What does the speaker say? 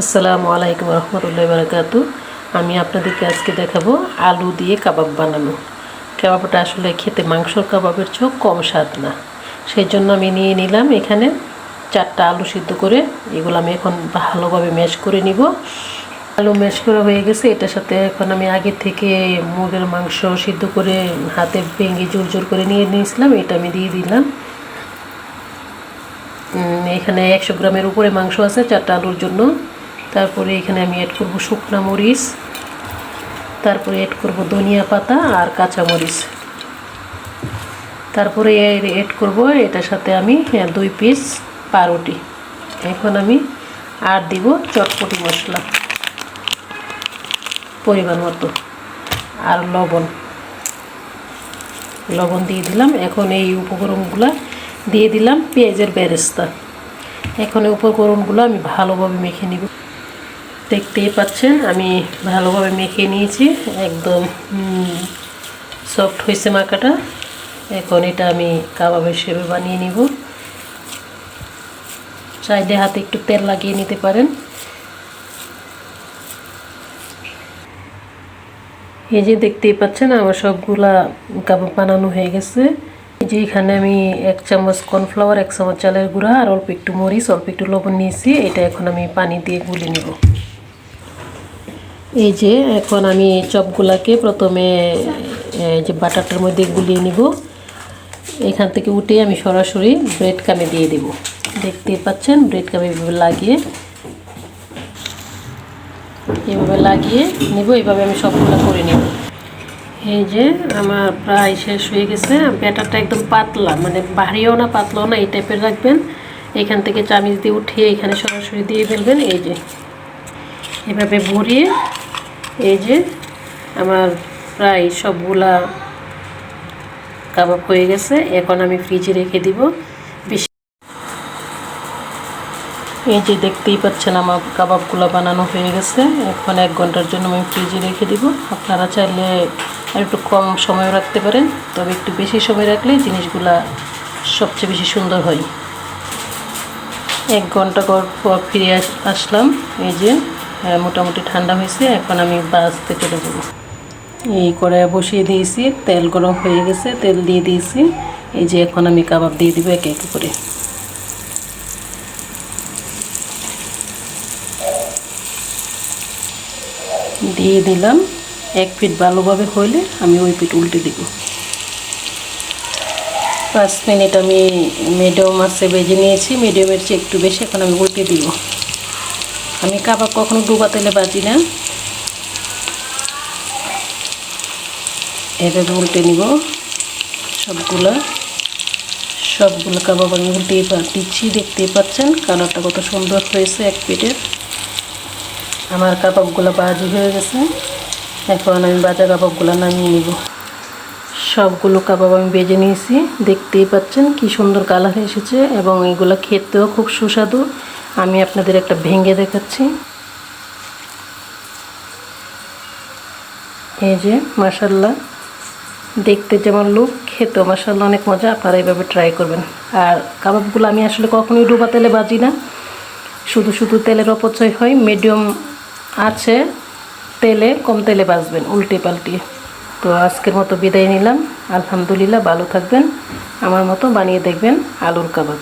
আসসালামু আলাইকুম রহমতুল্লাহি বারাকাতু। আমি আপনাদেরকে আজকে দেখাবো আলু দিয়ে কাবাব বানানো। কাবাবটা আসলে খেতে মাংসর কাবাবের চেয়েও কম স্বাদ না, সেই জন্য আমি নিয়ে নিলাম এখানে 4টা আলু সিদ্ধ করে। এগুলো আমি এখন ভালোভাবে ম্যাশ করে নিব। আলু ম্যাশ করা হয়ে গেছে। এটার সাথে এখন আমি আগে থেকে মুরগির মাংস সিদ্ধ করে হাতে ভেঙে জোর জোর করে নিয়ে নিয়েছিলাম, এটা আমি দিয়ে দিলাম। এখানে 100 গ্রামের উপরে মাংস আছে 4টা আলুর জন্য। তারপরে এখানে আমি অ্যাড করব শুকনো মরিচ, তারপরে অ্যাড করব ধনিয়া পাতা আর কাঁচা মরিচ, তারপরে অ্যাড করব এটার সাথে আমি 2 পিস পাউরুটি। এখন আমি আর দিব চটপটি মশলা পরিমাণ মতো আর লবণ দিয়ে দিলাম। এখন এই উপকরণগুলো দিয়ে দিলাম পেঁয়াজের বেরেস্তা। এখন এই উপকরণগুলো আমি ভালোভাবে মেখে নিব। দেখতেই পাচ্ছেন আমি ভালোভাবে মেখে নিয়েছি, একদম সফট হয়েছে মাখাটা। এখন এটা আমি কাবাব হিসেবে বানিয়ে নিব। চাইলে হাতে একটু তেল লাগিয়ে নিতে পারেন। এই যে দেখতেই পাচ্ছেন আমার সবগুলা কাবাব বানানো হয়ে গেছে। এই যে এখানে আমি 1 চামচ কর্নফ্লাওয়ার, 1 চামচ চালের গুঁড়া আর অল্প একটু মরিচ, অল্প একটু লবণ নিয়েছি। এটা এখন আমি পানি দিয়ে গুলে নিব। এই যে এখন আমি চপগুলাকে প্রথমে যে বাটারটার মধ্যে গুলিয়ে নিব। এখান থেকে উঠে আমি সরাসরি ব্রেড ক্রামে দিয়ে দেব। দেখতেই পাচ্ছেন ব্রেড ক্রামে এভাবে লাগিয়ে নিব। এইভাবে আমি সবগুলো করে নেব। এই যে আমার প্রায় শেষ হয়ে গেছে। ব্যাটারটা একদম পাতলা, মানে ভারীও না পাতলাও না, এই টাইপের রাখবেন। এখান থেকে চামিচ দিয়ে উঠিয়ে এখানে সরাসরি দিয়ে ফেলবেন। এই যে এভাবে ভরিয়ে, এই যে আমার প্রায় সবগুলা কাবাব হয়ে গেছে। এখন আমি ফ্রিজে রেখে দিব। এই যে দেখতেই পাচ্ছেন আমার কাবাবগুলো বানানো হয়ে গেছে। এখন 1 ঘন্টার জন্য আমি ফ্রিজে রেখে দিব। আপনারা চাইলে আর একটু কম সময় রাখতে পারেন, তবে একটু বেশি সময় রাখলে জিনিসগুলা সবচেয়ে বেশি সুন্দর হয়। 1 ঘন্টা পর ফিরে আসলাম। এই যে মোটামুটি ঠান্ডা হয়েছে। এখন আমি ভাজতে চলে যাব। এই কড়াইয়ে বসিয়ে দিয়েছি, তেল গরম হয়ে গেছে, তেল দিয়ে দিয়েছি। এই যে এখন আমি কাবাব দিয়ে দিব একে একে করে। দিয়ে দিলাম। 1 পিঠ ভালোভাবে হইলে আমি ওই পিঠ উল্টে দিব। 5 মিনিট আমি মিডিয়াম আঁচে ভেজে নিয়েছি, মিডিয়ামের চেয়ে একটু বেশি। এখন আমি উল্টে দিব। আমি কাবাব কখনো ডুবা তেলে ভাজি না, এভাবে উল্টে নিব। সবগুলো কাবাব আমি উল্টে দিচ্ছি। দেখতেই পাচ্ছেন কালারটা কত সুন্দর হয়েছে এক পিঠের। আমার কাবাবগুলো ভাজি হয়ে গেছে। এখন আমি ভাজা কাবাবগুলো নামিয়ে নিব। সবগুলো কাবাব আমি ভেজে নিয়েছি। দেখতেই পাচ্ছেন কি সুন্দর কালার এসেছে এবং এগুলো খেতেও খুব সুস্বাদু। আমি আপনাদের একটা ভেঙে দেখাচ্ছি। এই যে মাশাআল্লাহ, দেখতে যেমন লুক, খেতেও মাশাআল্লাহ অনেক মজা। আপনারা এইভাবে ট্রাই করবেন। আর কাবাবগুলো আমি আসলে কখনোই ডুবা তেলে ভাজি না, শুধু তেলের অপচয় হয়। মিডিয়াম আছে তেলে, কম তেলে ভাজবেন উল্টে পাল্টিয়ে। তো আজকের মতো বিদায় নিলাম। আলহামদুলিল্লাহ, ভালো থাকবেন। আমার মতো বানিয়ে দেখবেন আলুর কাবাব।